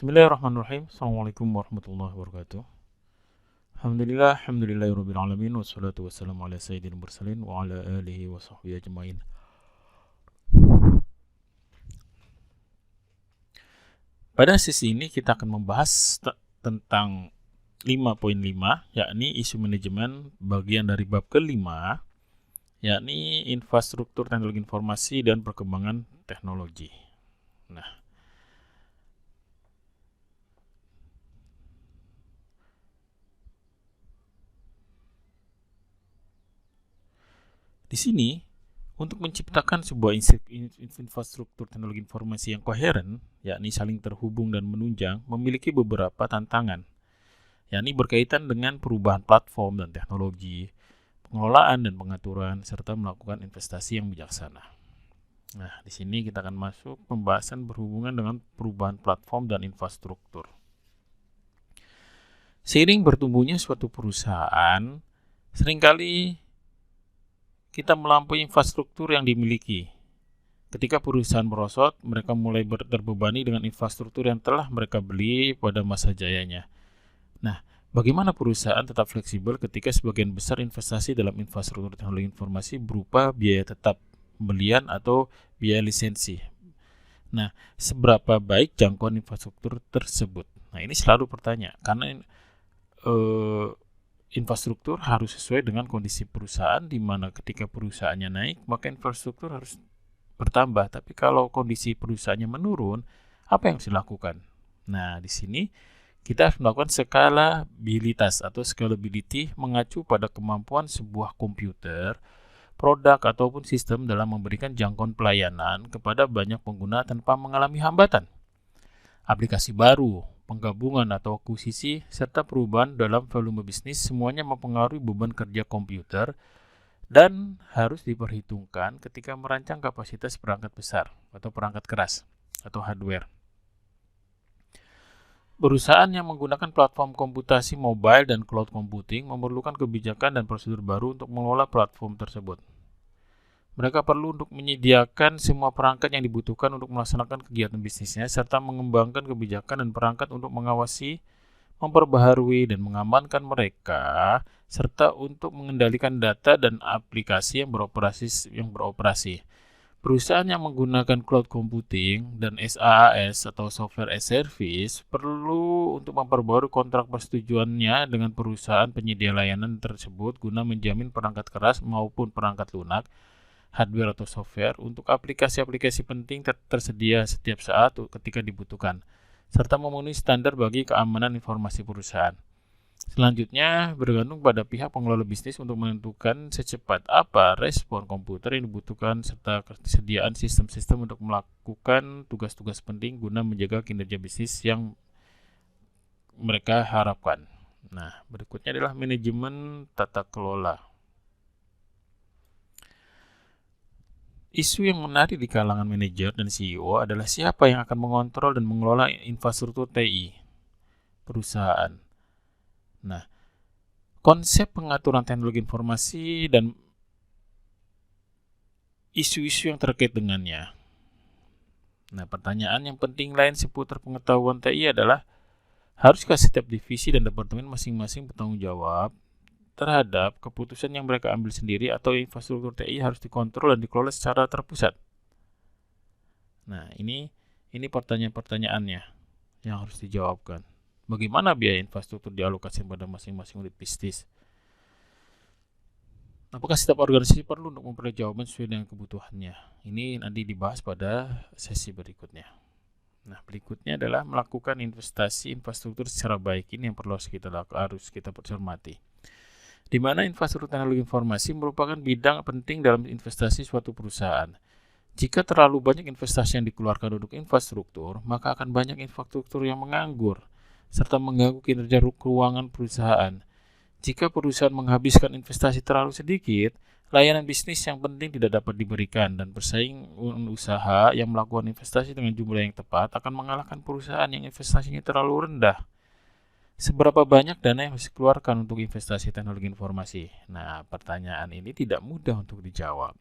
Bismillahirrahmanirrahim. Assalamualaikum warahmatullahi wabarakatuh. Alhamdulillahirabbil alamin wassalatu wassalamu ala sayyidil mursalin wa ala alihi wa sahbihi ajmain. Pada sesi ini kita akan membahas tentang 5.5, yakni isu manajemen bagian dari bab kelima, yakni infrastruktur teknologi informasi dan perkembangan teknologi. Nah, di sini, untuk menciptakan sebuah infrastruktur teknologi informasi yang koheren, yakni saling terhubung dan menunjang, memiliki beberapa tantangan, yakni berkaitan dengan perubahan platform dan teknologi, pengelolaan dan pengaturan, serta melakukan investasi yang bijaksana. Nah, di sini kita akan masuk pembahasan berhubungan dengan perubahan platform dan infrastruktur. Seiring bertumbuhnya suatu perusahaan, seringkali kita melampaui infrastruktur yang dimiliki. Ketika perusahaan merosot, mereka mulai terbebani dengan infrastruktur yang telah mereka beli pada masa jayanya. Nah, bagaimana perusahaan tetap fleksibel ketika sebagian besar investasi dalam infrastruktur teknologi informasi berupa biaya tetap pembelian atau biaya lisensi? Nah, seberapa baik jangkauan infrastruktur tersebut? Nah, ini selalu pertanyaan, karena infrastruktur harus sesuai dengan kondisi perusahaan, di mana ketika perusahaannya naik, maka infrastruktur harus bertambah. Tapi kalau kondisi perusahaannya menurun, apa yang harus dilakukan? Nah, di sini kita harus melakukan skalabilitas atau scalability mengacu pada kemampuan sebuah komputer, produk, ataupun sistem dalam memberikan jangkauan pelayanan kepada banyak pengguna tanpa mengalami hambatan. Aplikasi baru, penggabungan atau akuisisi, serta perubahan dalam volume bisnis semuanya mempengaruhi beban kerja komputer dan harus diperhitungkan ketika merancang kapasitas perangkat besar atau perangkat keras atau hardware. Perusahaan yang menggunakan platform komputasi mobile dan cloud computing memerlukan kebijakan dan prosedur baru untuk mengelola platform tersebut. Mereka perlu untuk menyediakan semua perangkat yang dibutuhkan untuk melaksanakan kegiatan bisnisnya, serta mengembangkan kebijakan dan perangkat untuk mengawasi, memperbaharui, dan mengamankan mereka, serta untuk mengendalikan data dan aplikasi yang beroperasi. Perusahaan yang menggunakan cloud computing dan SaaS atau software as service perlu untuk memperbarui kontrak persetujuannya dengan perusahaan penyedia layanan tersebut guna menjamin perangkat keras maupun perangkat lunak, hardware atau software untuk aplikasi-aplikasi penting tersedia setiap saat ketika dibutuhkan, serta memenuhi standar bagi keamanan informasi perusahaan. Selanjutnya, bergantung pada pihak pengelola bisnis untuk menentukan secepat apa respon komputer yang dibutuhkan serta kesediaan sistem-sistem untuk melakukan tugas-tugas penting guna menjaga kinerja bisnis yang mereka harapkan. Nah, berikutnya adalah manajemen tata kelola. Isu yang menarik di kalangan manajer dan CEO adalah siapa yang akan mengontrol dan mengelola infrastruktur TI perusahaan. Nah, konsep pengaturan teknologi informasi dan isu-isu yang terkait dengannya. Nah, pertanyaan yang penting lain seputar pengetahuan TI adalah, haruskah setiap divisi dan departemen masing-masing bertanggung jawab terhadap keputusan yang mereka ambil sendiri, atau infrastruktur TI harus dikontrol dan dikelola secara terpusat? Nah, ini pertanyaan-pertanyaannya yang harus dijawabkan. Bagaimana biaya infrastruktur dialokasikan pada masing-masing unit bisnis? Apakah setiap organisasi perlu untuk memperoleh jawaban sesuai dengan kebutuhannya? Ini nanti dibahas pada sesi berikutnya. Nah, berikutnya adalah melakukan investasi infrastruktur secara baik. Ini yang harus kita cermati. Di mana infrastruktur teknologi informasi merupakan bidang penting dalam investasi suatu perusahaan. Jika terlalu banyak investasi yang dikeluarkan untuk infrastruktur, maka akan banyak infrastruktur yang menganggur, serta mengganggu kinerja keuangan perusahaan. Jika perusahaan menghabiskan investasi terlalu sedikit, layanan bisnis yang penting tidak dapat diberikan, dan bersaing usaha yang melakukan investasi dengan jumlah yang tepat akan mengalahkan perusahaan yang investasinya terlalu rendah. Seberapa banyak dana yang harus dikeluarkan untuk investasi teknologi informasi? Nah, pertanyaan ini tidak mudah untuk dijawab.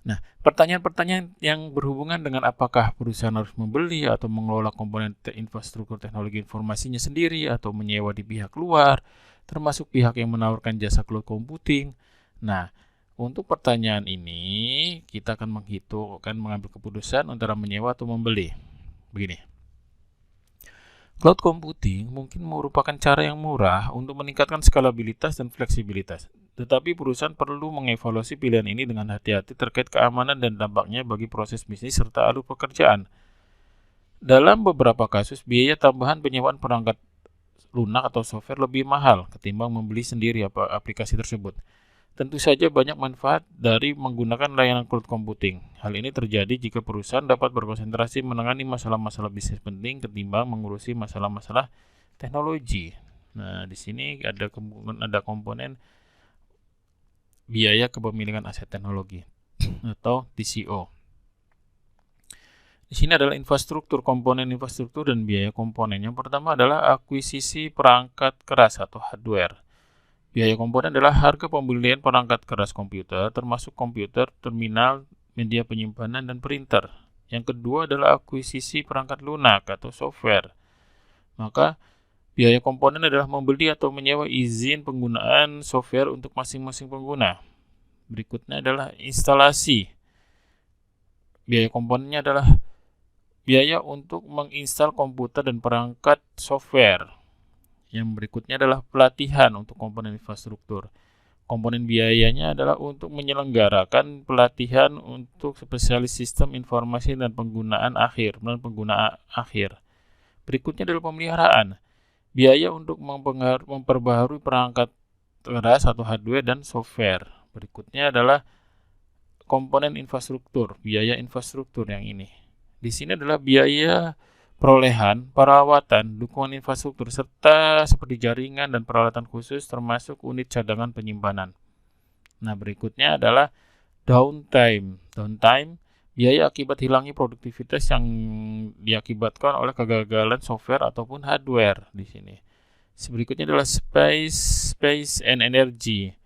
Nah, pertanyaan-pertanyaan yang berhubungan dengan apakah perusahaan harus membeli atau mengelola komponen infrastruktur teknologi informasinya sendiri atau menyewa di pihak luar, termasuk pihak yang menawarkan jasa cloud computing. Nah, untuk pertanyaan ini kita akan mengambil keputusan antara menyewa atau membeli. Begini. Cloud computing mungkin merupakan cara yang murah untuk meningkatkan skalabilitas dan fleksibilitas. Tetapi perusahaan perlu mengevaluasi pilihan ini dengan hati-hati terkait keamanan dan dampaknya bagi proses bisnis serta alur pekerjaan. Dalam beberapa kasus, biaya tambahan penyewaan perangkat lunak atau software lebih mahal ketimbang membeli sendiri aplikasi tersebut. Tentu saja banyak manfaat dari menggunakan layanan cloud computing. Hal ini terjadi jika perusahaan dapat berkonsentrasi menangani masalah-masalah bisnis penting ketimbang mengurusi masalah-masalah teknologi. Nah, di sini ada komponen biaya kepemilikan aset teknologi atau TCO. Di sini adalah komponen infrastruktur dan biaya komponen. Yang pertama adalah akuisisi perangkat keras atau hardware. Biaya komponen adalah harga pembelian perangkat keras komputer, termasuk komputer, terminal, media penyimpanan, dan printer. Yang kedua adalah akuisisi perangkat lunak atau software. Maka, biaya komponen adalah membeli atau menyewa izin penggunaan software untuk masing-masing pengguna. Berikutnya adalah instalasi. Biaya komponennya adalah biaya untuk menginstal komputer dan perangkat software. Yang berikutnya adalah pelatihan untuk komponen infrastruktur. Komponen biayanya adalah untuk menyelenggarakan pelatihan untuk spesialis sistem informasi dan pengguna akhir. Berikutnya adalah pemeliharaan. Biaya untuk memperbaharui perangkat keras atau hardware dan software. Berikutnya adalah komponen infrastruktur, biaya infrastruktur yang ini. Di sini adalah biaya perolehan, perawatan, dukungan infrastruktur, serta seperti jaringan dan peralatan khusus termasuk unit cadangan penyimpanan. Nah, berikutnya adalah downtime. Downtime, biaya akibat hilangnya produktivitas yang diakibatkan oleh kegagalan software ataupun hardware di sini. Berikutnya adalah space and energy.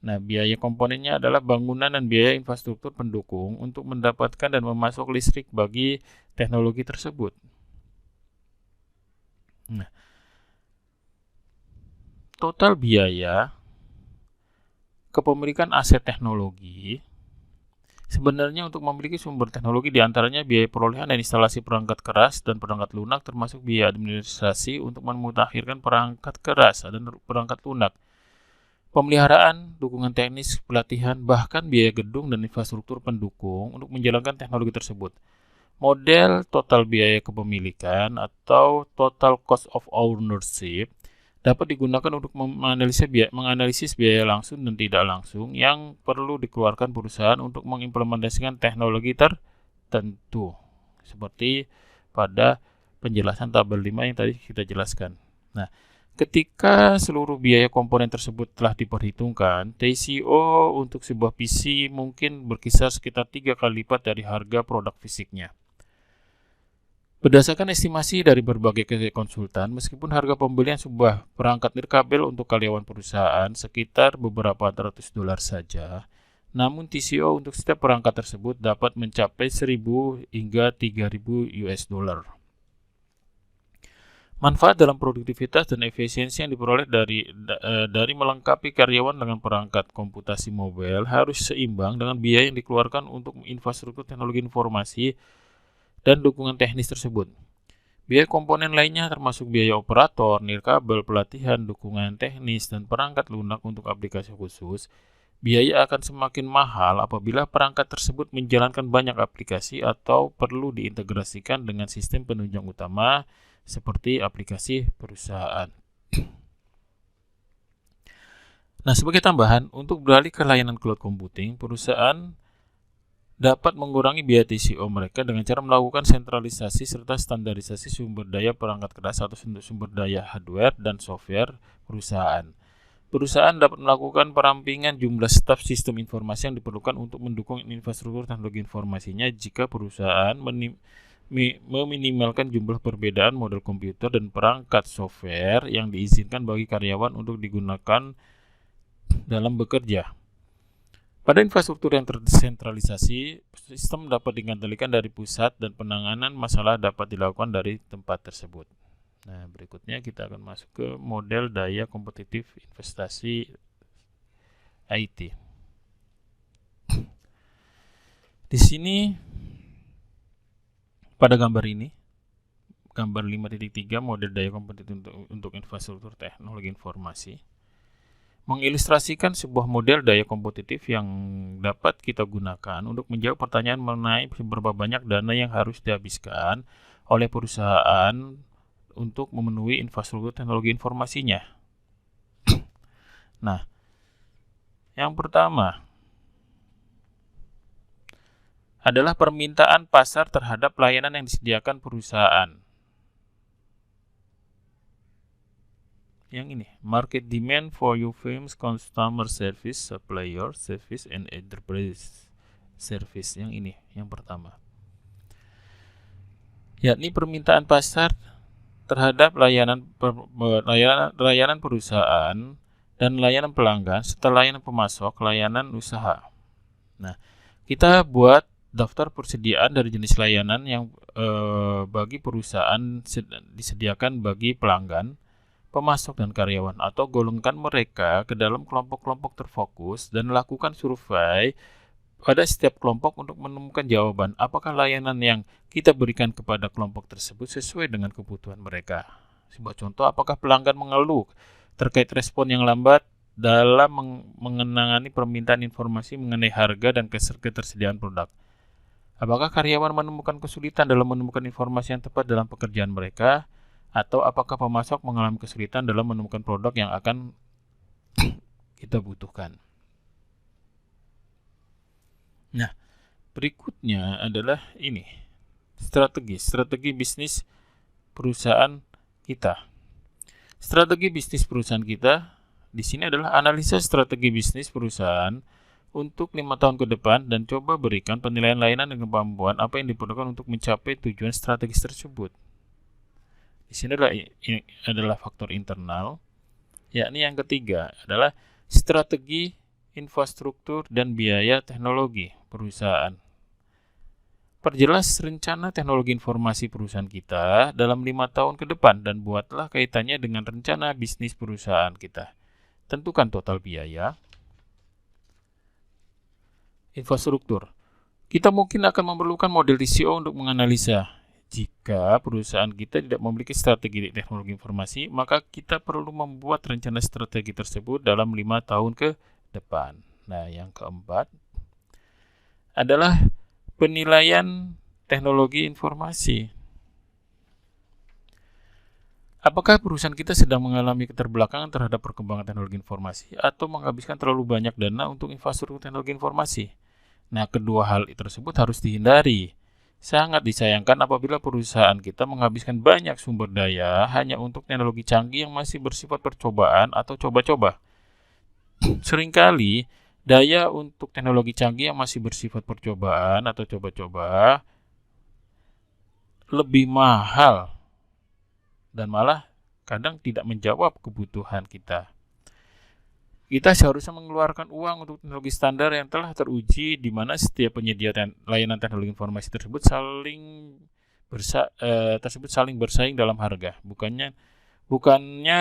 Nah, biaya komponennya adalah bangunan dan biaya infrastruktur pendukung untuk mendapatkan dan memasok listrik bagi teknologi tersebut. Nah, total biaya kepemilikan aset teknologi sebenarnya untuk memiliki sumber teknologi diantaranya biaya perolehan dan instalasi perangkat keras dan perangkat lunak termasuk biaya administrasi untuk memutakhirkan perangkat keras dan perangkat lunak, pemeliharaan, dukungan teknis, pelatihan, bahkan biaya gedung dan infrastruktur pendukung untuk menjalankan teknologi tersebut. Model total biaya kepemilikan atau total cost of ownership dapat digunakan untuk menganalisis biaya langsung dan tidak langsung yang perlu dikeluarkan perusahaan untuk mengimplementasikan teknologi tertentu. Seperti pada penjelasan tabel 5 yang tadi kita jelaskan. Nah, ketika seluruh biaya komponen tersebut telah diperhitungkan, TCO untuk sebuah PC mungkin berkisar sekitar 3 kali lipat dari harga produk fisiknya. Berdasarkan estimasi dari berbagai konsultan, meskipun harga pembelian sebuah perangkat nirkabel untuk karyawan perusahaan sekitar beberapa ratus dolar saja, namun TCO untuk setiap perangkat tersebut dapat mencapai 1.000 hingga 3.000 US dollar. Manfaat dalam produktivitas dan efisiensi yang diperoleh dari melengkapi karyawan dengan perangkat komputasi mobile harus seimbang dengan biaya yang dikeluarkan untuk infrastruktur teknologi informasi dan dukungan teknis tersebut. Biaya komponen lainnya termasuk biaya operator, nirkabel, pelatihan, dukungan teknis, dan perangkat lunak untuk aplikasi khusus. Biaya akan semakin mahal apabila perangkat tersebut menjalankan banyak aplikasi atau perlu diintegrasikan dengan sistem penunjang utama seperti aplikasi perusahaan. Nah, sebagai tambahan, untuk beralih ke layanan cloud computing, perusahaan dapat mengurangi biaya TCO mereka dengan cara melakukan sentralisasi serta standarisasi sumber daya perangkat keras atau sumber daya hardware dan software perusahaan. Perusahaan dapat melakukan perampingan jumlah staf sistem informasi yang diperlukan untuk mendukung infrastruktur teknologi informasinya jika perusahaan meminimalkan jumlah perbedaan model komputer dan perangkat software yang diizinkan bagi karyawan untuk digunakan dalam bekerja. Pada infrastruktur yang tersentralisasi, sistem dapat dikendalikan dari pusat dan penanganan masalah dapat dilakukan dari tempat tersebut. Nah, berikutnya kita akan masuk ke model daya kompetitif investasi IT. Di sini pada gambar ini, gambar 5.3 model daya kompetitif untuk infrastruktur teknologi informasi, mengilustrasikan sebuah model daya kompetitif yang dapat kita gunakan untuk menjawab pertanyaan mengenai seberapa banyak dana yang harus dihabiskan oleh perusahaan untuk memenuhi infrastruktur teknologi informasinya. Nah, yang pertama adalah permintaan pasar terhadap layanan yang disediakan perusahaan. Yang ini, market demand for your firm's customer service, supplier service, and enterprise service. Yang ini, yang pertama. Yakni permintaan pasar terhadap layanan perusahaan dan layanan pelanggan serta layanan pemasok, layanan usaha. Nah, kita buat daftar persediaan dari jenis layanan yang bagi perusahaan disediakan bagi pelanggan, pemasok dan karyawan, atau golongkan mereka ke dalam kelompok-kelompok terfokus dan lakukan survei pada setiap kelompok untuk menemukan jawaban apakah layanan yang kita berikan kepada kelompok tersebut sesuai dengan kebutuhan mereka. Sebuah contoh, apakah pelanggan mengeluh terkait respon yang lambat dalam mengenangani permintaan informasi mengenai harga dan ketersediaan produk. Apakah karyawan menemukan kesulitan dalam menemukan informasi yang tepat dalam pekerjaan mereka, atau apakah pemasok mengalami kesulitan dalam menemukan produk yang akan kita butuhkan. Nah, berikutnya adalah ini, strategi bisnis perusahaan kita. Strategi bisnis perusahaan kita di sini adalah analisa strategi bisnis perusahaan untuk 5 tahun ke depan dan coba berikan penilaian layanan dan kemampuan apa yang diperlukan untuk mencapai tujuan strategis tersebut. Di sini adalah faktor internal, yakni yang ketiga adalah strategi infrastruktur dan biaya teknologi perusahaan. Perjelas rencana teknologi informasi perusahaan kita dalam 5 tahun ke depan dan buatlah kaitannya dengan rencana bisnis perusahaan kita. Tentukan total biaya. Infrastruktur. Kita mungkin akan memerlukan model TCO untuk menganalisa. Jika perusahaan kita tidak memiliki strategi teknologi informasi, maka kita perlu membuat rencana strategi tersebut dalam 5 tahun ke depan. Nah, yang keempat adalah penilaian teknologi informasi. Apakah perusahaan kita sedang mengalami keterbelakangan terhadap perkembangan teknologi informasi atau menghabiskan terlalu banyak dana untuk infrastruktur teknologi informasi? Nah, kedua hal tersebut harus dihindari. Sangat disayangkan apabila perusahaan kita menghabiskan banyak sumber daya hanya untuk teknologi canggih yang masih bersifat percobaan atau coba-coba. Seringkali, daya untuk teknologi canggih yang masih bersifat percobaan atau coba-coba lebih mahal dan malah kadang tidak menjawab kebutuhan kita. Kita seharusnya mengeluarkan uang untuk teknologi standar yang telah teruji di mana setiap penyedia layanan teknologi informasi tersebut saling bersaing dalam harga. Bukannya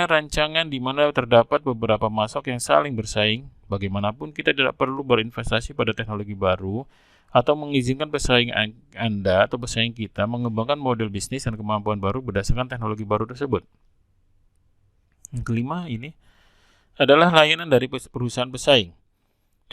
rancangan di mana terdapat beberapa masok yang saling bersaing. Bagaimanapun kita tidak perlu berinvestasi pada teknologi baru atau mengizinkan pesaing Anda atau pesaing kita mengembangkan model bisnis dan kemampuan baru berdasarkan teknologi baru tersebut. Yang kelima ini adalah layanan dari perusahaan pesaing.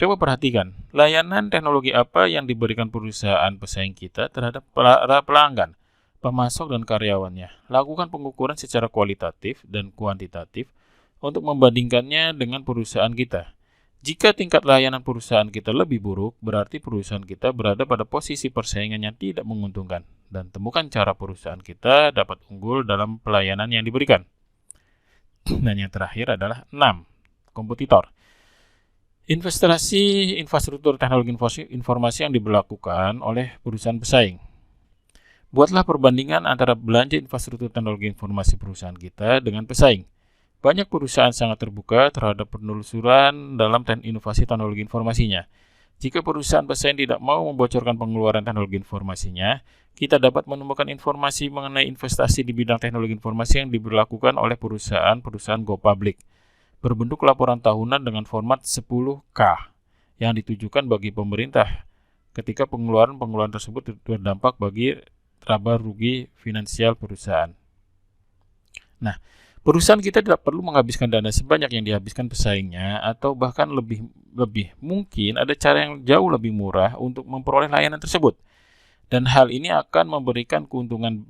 Coba perhatikan, layanan teknologi apa yang diberikan perusahaan pesaing kita terhadap para pelanggan, pemasok dan karyawannya. Lakukan pengukuran secara kualitatif dan kuantitatif untuk membandingkannya dengan perusahaan kita. Jika tingkat layanan perusahaan kita lebih buruk, berarti perusahaan kita berada pada posisi persaingan yang tidak menguntungkan dan temukan cara perusahaan kita dapat unggul dalam pelayanan yang diberikan. Dan yang terakhir adalah 6. Kompetitor. Investasi infrastruktur teknologi informasi yang diberlakukan oleh perusahaan pesaing. Buatlah perbandingan antara belanja infrastruktur teknologi informasi perusahaan kita dengan pesaing. Banyak perusahaan sangat terbuka terhadap penelusuran dalam inovasi teknologi informasinya. Jika perusahaan pesaing tidak mau membocorkan pengeluaran teknologi informasinya, kita dapat menemukan informasi mengenai investasi di bidang teknologi informasi yang diberlakukan oleh perusahaan-perusahaan go public berbentuk laporan tahunan dengan format 10K yang ditujukan bagi pemerintah ketika pengeluaran-pengeluaran tersebut berdampak bagi laba rugi finansial perusahaan. Nah, perusahaan kita tidak perlu menghabiskan dana sebanyak yang dihabiskan pesaingnya, atau bahkan lebih mungkin ada cara yang jauh lebih murah untuk memperoleh layanan tersebut. Dan hal ini akan memberikan keuntungan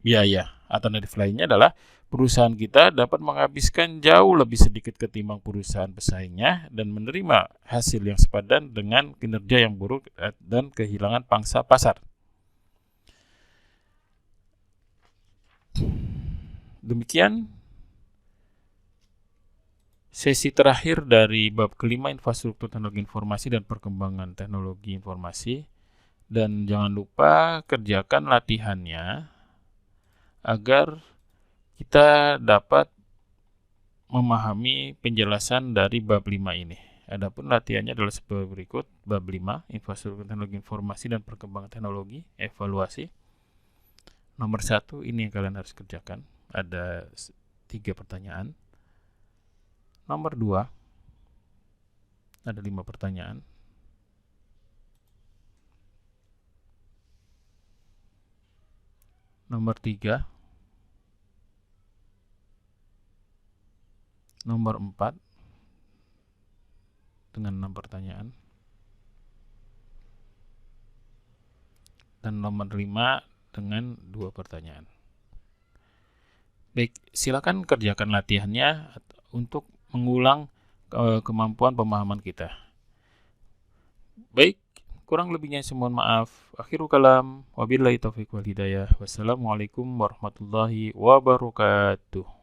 biaya. Alternatif lainnya adalah perusahaan kita dapat menghabiskan jauh lebih sedikit ketimbang perusahaan pesaingnya dan menerima hasil yang sepadan dengan kinerja yang buruk dan kehilangan pangsa pasar. Demikian sesi terakhir dari bab kelima, infrastruktur teknologi informasi dan perkembangan teknologi informasi. Dan jangan lupa kerjakan latihannya agar kita dapat memahami penjelasan dari bab 5 ini. Adapun latihannya adalah sebagai berikut. Bab 5, infrastruktur teknologi informasi dan perkembangan teknologi, evaluasi. Nomor 1, ini yang kalian harus kerjakan. Ada 3 pertanyaan. Nomor 2, ada 5 pertanyaan. Nomor 3, nomor 4 dengan 6 pertanyaan, dan nomor 5 dengan 2 pertanyaan. Baik, silakan kerjakan latihannya untuk mengulang kemampuan pemahaman kita. Baik, kurang lebihnya mohon maaf. Akhirul kalam, wabillahi taufiq wal hidayah. Wassalamualaikum warahmatullahi wabarakatuh.